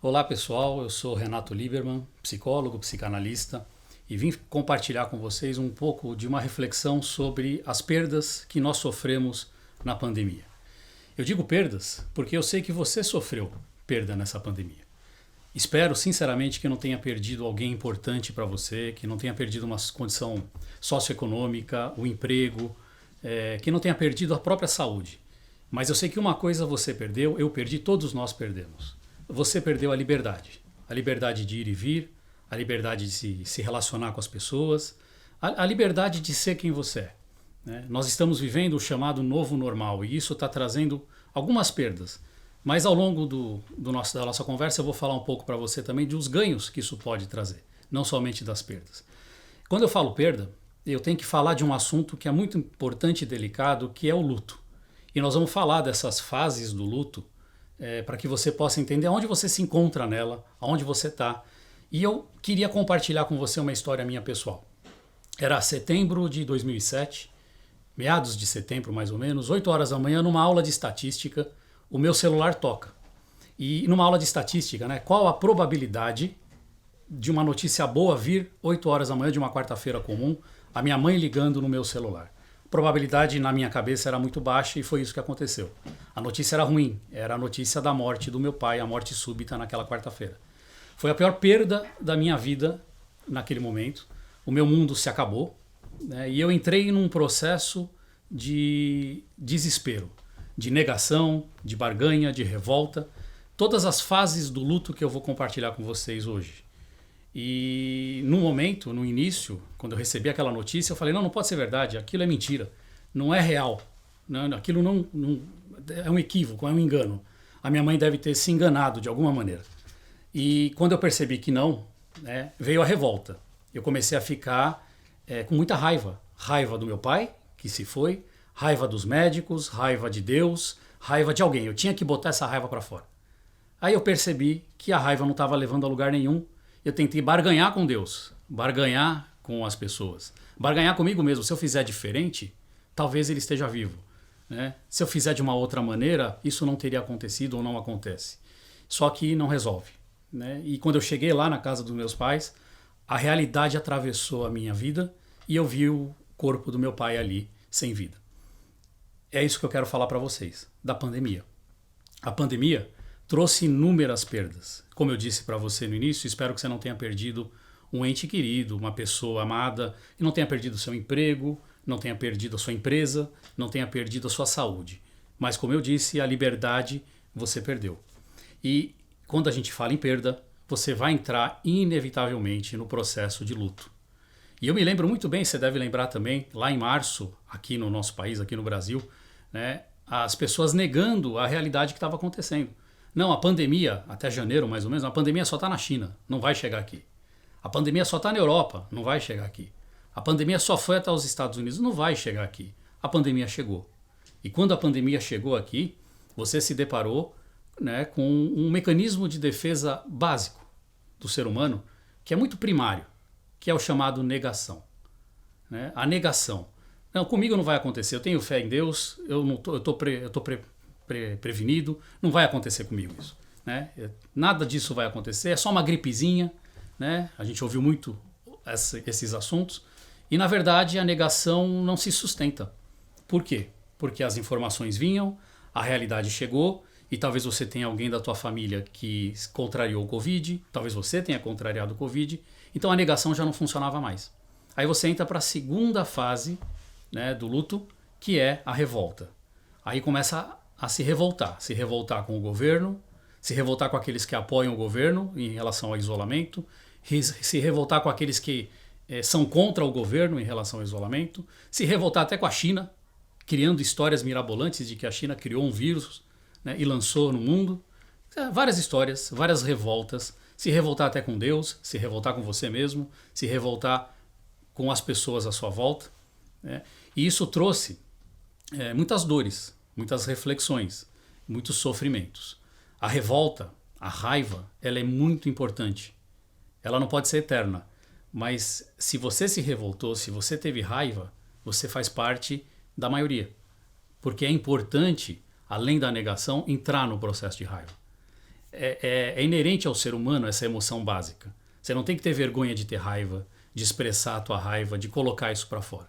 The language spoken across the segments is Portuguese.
Olá pessoal, eu sou Renato Lieberman, psicólogo, psicanalista e vim compartilhar com vocês um pouco de uma reflexão sobre as perdas que nós sofremos na pandemia. Eu digo perdas porque eu sei que você sofreu perda nessa pandemia. Espero sinceramente que não tenha perdido alguém importante para você, que não tenha perdido uma condição socioeconômica, o emprego, que não tenha perdido a própria saúde. Mas eu sei que uma coisa você perdeu, eu perdi, todos nós perdemos. Você perdeu a liberdade de ir e vir, a liberdade de se relacionar com as pessoas, a liberdade de ser quem você é. Né? Nós estamos vivendo o chamado novo normal e isso está trazendo algumas perdas. Mas ao longo da nossa conversa eu vou falar um pouco para você também dos ganhos que isso pode trazer, não somente das perdas. Quando eu falo perda, eu tenho que falar de um assunto que é muito importante e delicado, que é o luto. E nós vamos falar dessas fases do luto, para que você possa entender onde você se encontra nela, aonde você está. E eu queria compartilhar com você uma história minha pessoal. Era setembro de 2007, meados de setembro mais ou menos, 8 horas da manhã, numa aula de estatística, o meu celular toca. E numa aula de estatística, né, qual a probabilidade de uma notícia boa vir 8 horas da manhã de uma quarta-feira comum, a minha mãe ligando no meu celular? A probabilidade na minha cabeça era muito baixa e foi isso que aconteceu. A notícia era ruim, era a notícia da morte do meu pai, a morte súbita naquela quarta-feira. Foi a pior perda da minha vida naquele momento. O meu mundo se acabou, né, e eu entrei num processo de desespero, de negação, de barganha, de revolta. Todas as fases do luto que eu vou compartilhar com vocês hoje. E no momento, no início, quando eu recebi aquela notícia, eu falei, não pode ser verdade, aquilo é mentira, não é real, não, aquilo não é um equívoco, é um engano. A minha mãe deve ter se enganado de alguma maneira. E quando eu percebi que não, né, veio a revolta. Eu comecei a ficar com muita raiva. Raiva do meu pai, que se foi, raiva dos médicos, raiva de Deus, raiva de alguém. Eu tinha que botar essa raiva para fora. Aí eu percebi que a raiva não estava levando a lugar nenhum. Eu tentei barganhar com Deus, barganhar com as pessoas, barganhar comigo mesmo. Se eu fizer diferente, talvez ele esteja vivo. Né? Se eu fizer de uma outra maneira, isso não teria acontecido ou não acontece. Só que não resolve. Né? E quando eu cheguei lá na casa dos meus pais, a realidade atravessou a minha vida e eu vi o corpo do meu pai ali, sem vida. É isso que eu quero falar para vocês, da pandemia. A pandemia trouxe inúmeras perdas. Como eu disse para você no início, espero que você não tenha perdido um ente querido, uma pessoa amada, e não tenha perdido o seu emprego, não tenha perdido a sua empresa, não tenha perdido a sua saúde. Mas como eu disse, a liberdade você perdeu. E quando a gente fala em perda, você vai entrar inevitavelmente no processo de luto. E eu me lembro muito bem, você deve lembrar também, lá em março, aqui no nosso país, aqui no Brasil, né, as pessoas negando a realidade que estava acontecendo. Não, a pandemia, até janeiro mais ou menos, a pandemia só está na China, não vai chegar aqui. A pandemia só está na Europa, não vai chegar aqui. A pandemia só foi até os Estados Unidos, não vai chegar aqui. A pandemia chegou. E quando a pandemia chegou aqui, você se deparou, né, com um mecanismo de defesa básico do ser humano, que é muito primário, que é o chamado negação. Né? A negação. Não, comigo não vai acontecer, eu tenho fé em Deus, eu estou prevenido, não vai acontecer comigo isso. Né? Nada disso vai acontecer, é só uma gripezinha. Né? A gente ouviu muito esses assuntos. E, na verdade, a negação não se sustenta. Por quê? Porque as informações vinham, a realidade chegou, e talvez você tenha alguém da tua família que contrariou o Covid, talvez você tenha contrariado o Covid, então a negação já não funcionava mais. Aí você entra para a segunda fase, né, do luto, que é a revolta. Aí começa a se revoltar com o governo, se revoltar com aqueles que apoiam o governo em relação ao isolamento, se revoltar com aqueles que são contra o governo em relação ao isolamento, se revoltar até com a China, criando histórias mirabolantes de que a China criou um vírus, né, e lançou no mundo. Várias histórias, várias revoltas, se revoltar até com Deus, se revoltar com você mesmo, se revoltar com as pessoas à sua volta. Né? E isso trouxe muitas dores, muitas reflexões, muitos sofrimentos. A revolta, a raiva, ela é muito importante. Ela não pode ser eterna, mas se você se revoltou, se você teve raiva, você faz parte da maioria. Porque é importante, além da negação, entrar no processo de raiva. É inerente ao ser humano essa emoção básica. Você não tem que ter vergonha de ter raiva, de expressar a tua raiva, de colocar isso para fora.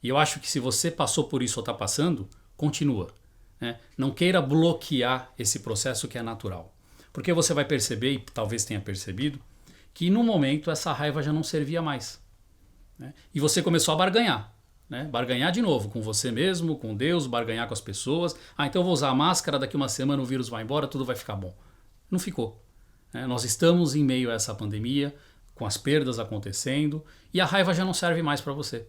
E eu acho que se você passou por isso ou está passando, continua. Né? Não queira bloquear esse processo que é natural. Porque você vai perceber, e talvez tenha percebido, que no momento essa raiva já não servia mais. Né? E você começou a barganhar. Né? Barganhar de novo com você mesmo, com Deus, barganhar com as pessoas. Então eu vou usar a máscara, daqui uma semana o vírus vai embora, tudo vai ficar bom. Não ficou. Né? Nós estamos em meio a essa pandemia, com as perdas acontecendo, e a raiva já não serve mais para você.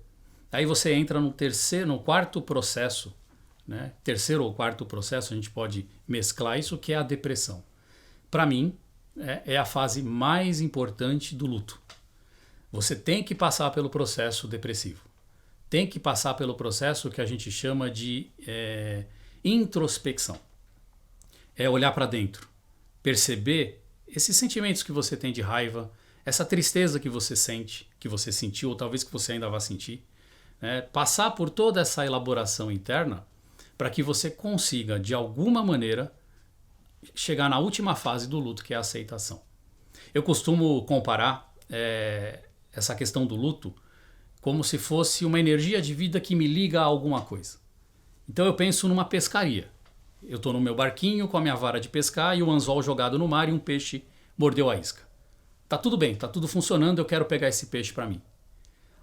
Aí você entra no quarto processo, né? Terceiro ou quarto processo, a gente pode mesclar isso, que é a depressão. Para mim, é a fase mais importante do luto. Você tem que passar pelo processo depressivo. Tem que passar pelo processo que a gente chama de introspecção. É olhar para dentro, perceber esses sentimentos que você tem de raiva, essa tristeza que você sente, que você sentiu, ou talvez que você ainda vá sentir. Passar por toda essa elaboração interna para que você consiga, de alguma maneira, chegar na última fase do luto, que é a aceitação. Eu costumo comparar essa questão do luto como se fosse uma energia de vida que me liga a alguma coisa. Então eu penso numa pescaria. Eu estou no meu barquinho com a minha vara de pescar e o anzol jogado no mar e um peixe mordeu a isca. Tá tudo bem, tá tudo funcionando, eu quero pegar esse peixe para mim.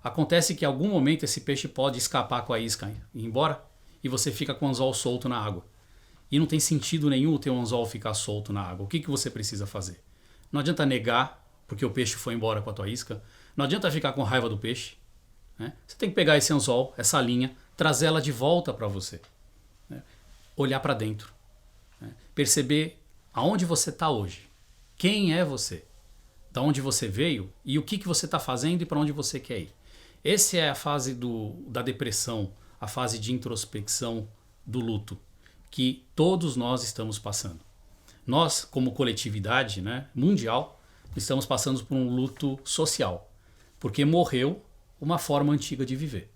Acontece que em algum momento esse peixe pode escapar com a isca e ir embora e você fica com o anzol solto na água. E não tem sentido nenhum o teu anzol ficar solto na água. O que você precisa fazer? Não adianta negar porque o peixe foi embora com a tua isca. Não adianta ficar com raiva do peixe. Né? Você tem que pegar esse anzol, essa linha, trazer ela de volta para você. Né? Olhar para dentro. Né? Perceber aonde você está hoje. Quem é você? Da onde você veio e o que você está fazendo e para onde você quer ir. Essa é a fase da depressão, a fase de introspecção do luto, que todos nós estamos passando. Nós, como coletividade, né, mundial, estamos passando por um luto social, porque morreu uma forma antiga de viver.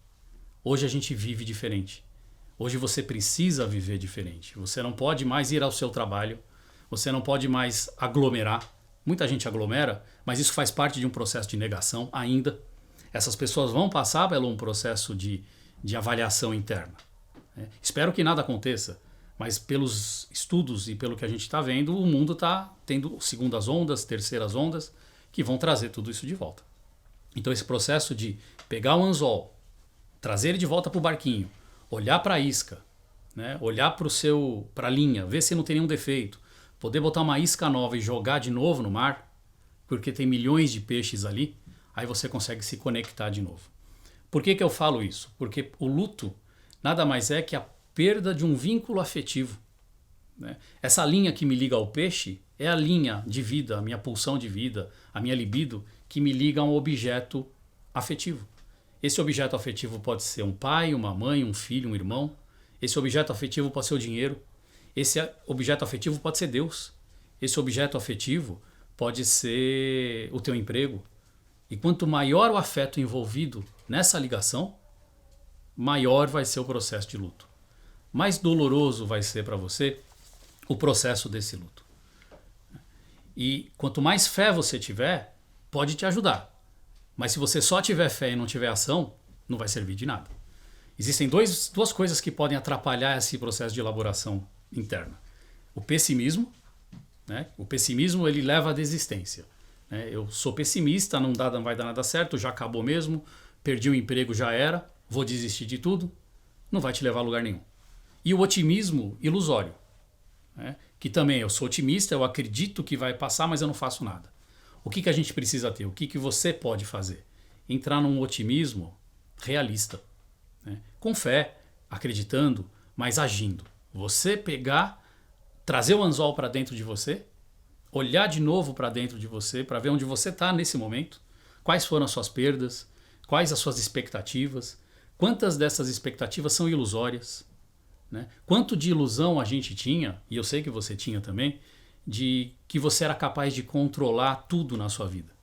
Hoje a gente vive diferente. Hoje você precisa viver diferente. Você não pode mais ir ao seu trabalho, você não pode mais aglomerar. Muita gente aglomera, mas isso faz parte de um processo de negação ainda. Essas pessoas vão passar por um processo de avaliação interna. Espero que nada aconteça, mas pelos estudos e pelo que a gente está vendo, o mundo está tendo segundas ondas, terceiras ondas, que vão trazer tudo isso de volta. Então esse processo de pegar o anzol, trazer ele de volta para o barquinho, olhar para a isca, né? Olhar para a linha, ver se não tem nenhum defeito, poder botar uma isca nova e jogar de novo no mar, porque tem milhões de peixes ali, aí você consegue se conectar de novo. Por que eu falo isso? Porque o luto nada mais é que a perda de um vínculo afetivo. Né? Essa linha que me liga ao peixe é a linha de vida, a minha pulsão de vida, a minha libido, que me liga a um objeto afetivo. Esse objeto afetivo pode ser um pai, uma mãe, um filho, um irmão. Esse objeto afetivo pode ser o dinheiro. Esse objeto afetivo pode ser Deus. Esse objeto afetivo pode ser o teu emprego. E quanto maior o afeto envolvido nessa ligação, maior vai ser o processo de luto. Mais doloroso vai ser para você o processo desse luto. E quanto mais fé você tiver, pode te ajudar. Mas se você só tiver fé e não tiver ação, não vai servir de nada. Existem duas coisas que podem atrapalhar esse processo de elaboração interna. O pessimismo, né? O pessimismo ele leva à desistência. Eu sou pessimista, não vai dar nada certo, já acabou mesmo, perdi o emprego, já era, vou desistir de tudo, não vai te levar a lugar nenhum. E o otimismo ilusório, né? Que também eu sou otimista, eu acredito que vai passar, mas eu não faço nada. O que a gente precisa ter? O que você pode fazer? Entrar num otimismo realista, né? Com fé, acreditando, mas agindo. Você pegar, trazer o anzol para dentro de você, olhar de novo para dentro de você, para ver onde você está nesse momento, quais foram as suas perdas, quais as suas expectativas, quantas dessas expectativas são ilusórias, né? Quanto de ilusão a gente tinha, e eu sei que você tinha também, de que você era capaz de controlar tudo na sua vida.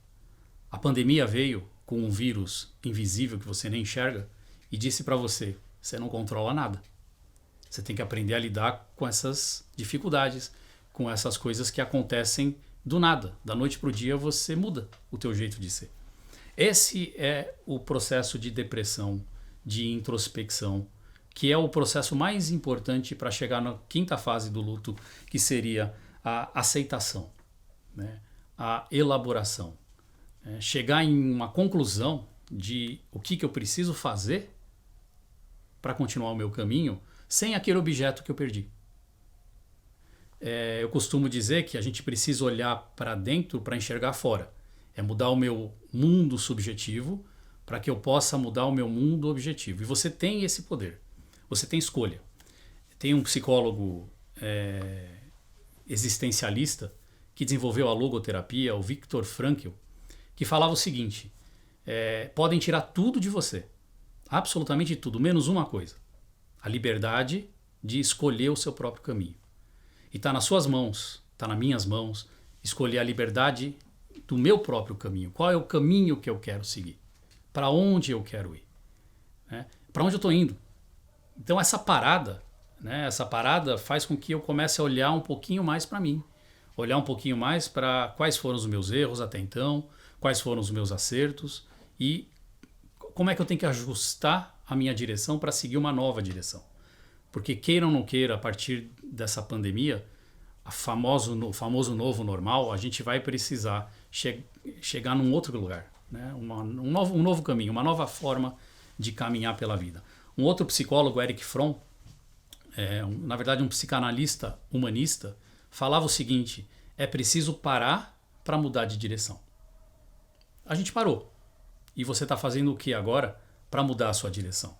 A pandemia veio com um vírus invisível que você nem enxerga e disse para você, você não controla nada. Você tem que aprender a lidar com essas dificuldades, com essas coisas que acontecem do nada. Da noite para o dia você muda o teu jeito de ser. Esse é o processo de depressão, de introspecção, que é o processo mais importante para chegar na quinta fase do luto, que seria a aceitação, né? A elaboração. Chegar em uma conclusão de o que eu preciso fazer para continuar o meu caminho sem aquele objeto que eu perdi. Eu costumo dizer que a gente precisa olhar para dentro para enxergar fora. É mudar o meu mundo subjetivo para que eu possa mudar o meu mundo objetivo. E você tem esse poder. Você tem escolha. Tem um psicólogo existencialista que desenvolveu a logoterapia, o Viktor Frankl, que falava o seguinte: podem tirar tudo de você, absolutamente tudo, menos uma coisa: a liberdade de escolher o seu próprio caminho. E está nas suas mãos, está nas minhas mãos, escolher a liberdade do meu próprio caminho. Qual é o caminho que eu quero seguir? Para onde eu quero ir? Para onde eu estou indo? Então essa parada faz com que eu comece a olhar um pouquinho mais para mim. Olhar um pouquinho mais para quais foram os meus erros até então, quais foram os meus acertos e como é que eu tenho que ajustar a minha direção para seguir uma nova direção. Porque queira ou não queira, a partir dessa pandemia, o famoso novo normal, a gente vai precisar chegar num outro lugar, né? um novo caminho, uma nova forma de caminhar pela vida. Um outro psicólogo, Erich Fromm, na verdade um psicanalista humanista, falava o seguinte: é preciso parar para mudar de direção. A gente parou. E você está fazendo o que agora para mudar a sua direção?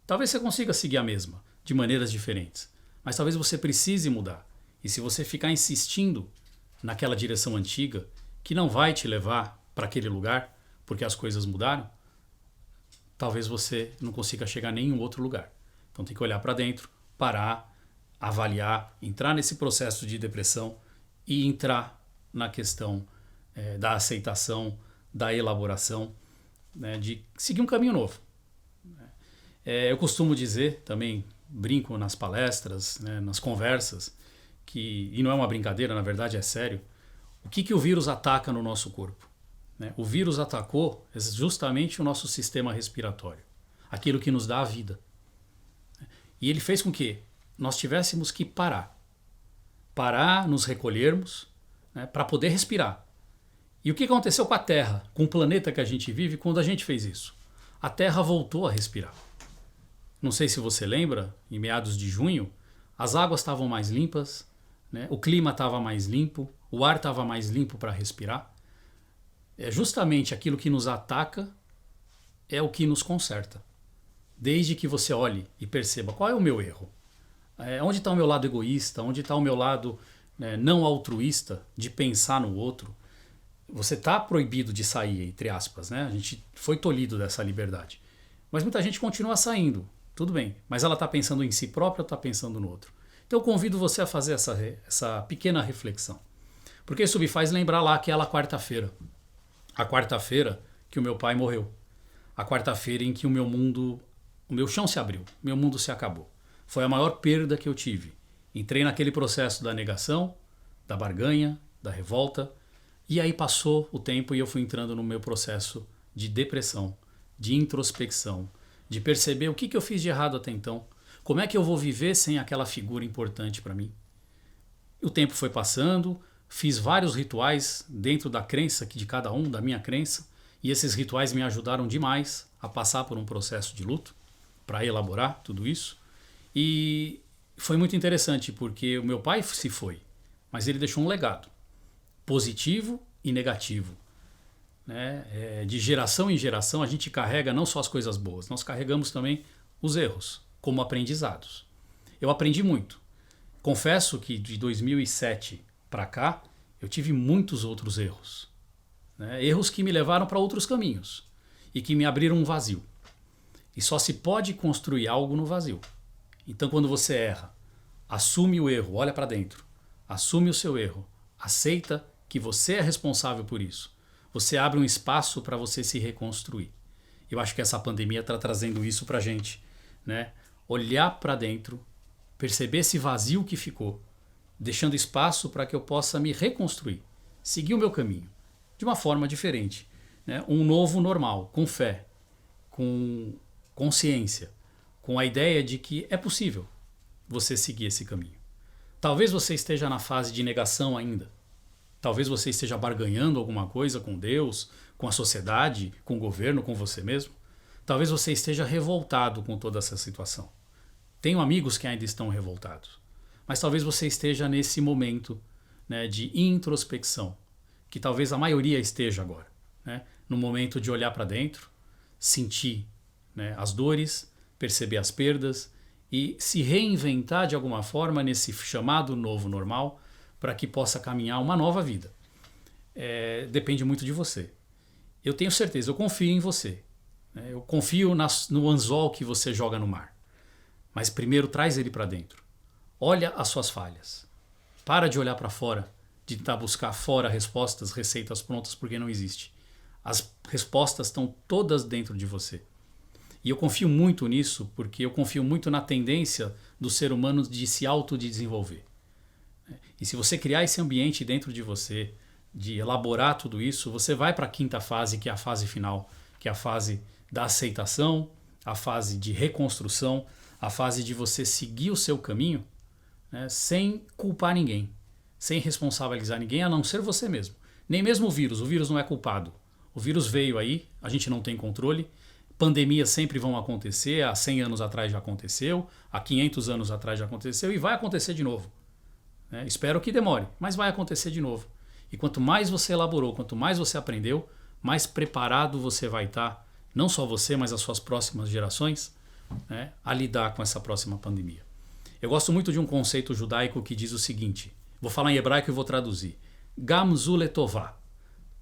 Talvez você consiga seguir a mesma, de maneiras diferentes. Mas talvez você precise mudar. E se você ficar insistindo naquela direção antiga, que não vai te levar para aquele lugar, porque as coisas mudaram, talvez você não consiga chegar a nenhum outro lugar. Então tem que olhar para dentro, parar, avaliar, entrar nesse processo de depressão e entrar na questão da aceitação, da elaboração, né, de seguir um caminho novo. Eu costumo dizer, também brinco nas palestras, né, nas conversas, e não é uma brincadeira, na verdade é sério, o que o vírus ataca no nosso corpo? O vírus atacou justamente o nosso sistema respiratório, aquilo que nos dá a vida. E ele fez com que nós tivéssemos que parar, nos recolhermos, né, para poder respirar. E o que aconteceu com a Terra, com o planeta que a gente vive, quando a gente fez isso? A Terra voltou a respirar. Não sei se você lembra, em meados de junho, as águas estavam mais limpas, né, o clima estava mais limpo, o ar estava mais limpo para respirar. Justamente aquilo que nos ataca é o que nos conserta. Desde que você olhe e perceba qual é o meu erro. Onde está o meu lado egoísta, onde está o meu lado não altruísta, de pensar no outro. Você está proibido de sair, entre aspas, né? A gente foi tolhido dessa liberdade. Mas muita gente continua saindo, tudo bem. Mas ela está pensando em si própria ou está pensando no outro? Então eu convido você a fazer essa pequena reflexão. Porque isso me faz lembrar lá aquela quarta-feira. A quarta-feira que o meu pai morreu. A quarta-feira em que o meu chão se abriu, meu mundo se acabou. Foi a maior perda que eu tive. Entrei naquele processo da negação, da barganha, da revolta. E aí passou o tempo e eu fui entrando no meu processo de depressão, de introspecção, de perceber o que eu fiz de errado até então. Como é que eu vou viver sem aquela figura importante para mim? O tempo foi passando, fiz vários rituais dentro da crença de cada um, da minha crença, e esses rituais me ajudaram demais a passar por um processo de luto, para elaborar tudo isso. E foi muito interessante, porque o meu pai se foi, mas ele deixou um legado. Positivo e negativo, né? De geração em geração a gente carrega não só as coisas boas, nós carregamos também os erros como aprendizados. Eu aprendi muito. Confesso que de 2007 para cá eu tive muitos outros erros, né? Erros que me levaram para outros caminhos e que me abriram um vazio. E só se pode construir algo no vazio. Então quando você erra, assume o erro, olha para dentro, assume o seu erro, aceita que você é responsável por isso. Você abre um espaço para você se reconstruir. Eu acho que essa pandemia está trazendo isso para a gente, né? Olhar para dentro, perceber esse vazio que ficou deixando espaço para que eu possa me reconstruir, seguir o meu caminho, de uma forma diferente, né? Um novo normal, com fé, com consciência, com a ideia de que é possível você seguir esse caminho. Talvez você esteja na fase de negação ainda. Talvez você esteja barganhando alguma coisa com Deus, com a sociedade, com o governo, com você mesmo. Talvez você esteja revoltado com toda essa situação. Tenho amigos que ainda estão revoltados. Mas talvez você esteja nesse momento, né, de introspecção, que talvez a maioria esteja agora, né, no momento de olhar para dentro, sentir, né, as dores, perceber as perdas e se reinventar de alguma forma nesse chamado novo normal para que possa caminhar uma nova vida. Depende muito de você. Eu tenho certeza, eu confio em você, né, eu confio no anzol que você joga no mar. Mas primeiro traz ele para dentro. Olha as suas falhas. Para de olhar para fora, de tentar buscar fora respostas, receitas prontas, porque não existe. As respostas estão todas dentro de você. E eu confio muito nisso, porque eu confio muito na tendência do ser humano de se autodesenvolver. E se você criar esse ambiente dentro de você, de elaborar tudo isso, você vai para a quinta fase, que é a fase final, que é a fase da aceitação, a fase de reconstrução, a fase de você seguir o seu caminho, né, sem culpar ninguém, sem responsabilizar ninguém, a não ser você mesmo. Nem mesmo o vírus não é culpado. O vírus veio aí, a gente não tem controle, pandemias sempre vão acontecer, há 100 anos atrás já aconteceu, há 500 anos atrás já aconteceu e vai acontecer de novo. Espero que demore, mas vai acontecer de novo. E quanto mais você elaborou, quanto mais você aprendeu, mais preparado você vai estar, não só você, mas as suas próximas gerações, né, a lidar com essa próxima pandemia. Eu gosto muito de um conceito judaico que diz o seguinte, vou falar em hebraico e vou traduzir. Gam zu letová.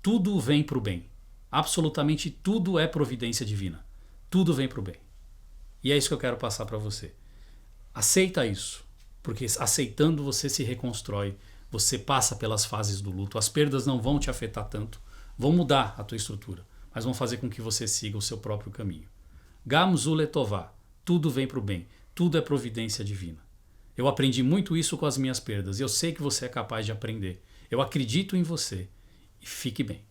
Tudo vem para o bem. Absolutamente tudo é providência divina. Tudo vem para o bem. E é isso que eu quero passar para você. Aceita isso, porque aceitando você se reconstrói, você passa pelas fases do luto, as perdas não vão te afetar tanto, vão mudar a tua estrutura, mas vão fazer com que você siga o seu próprio caminho. Gam zu letová. Tudo vem para o bem. Tudo é providência divina. Eu aprendi muito isso com as minhas perdas. Eu sei que você é capaz de aprender. Eu acredito em você. E fique bem.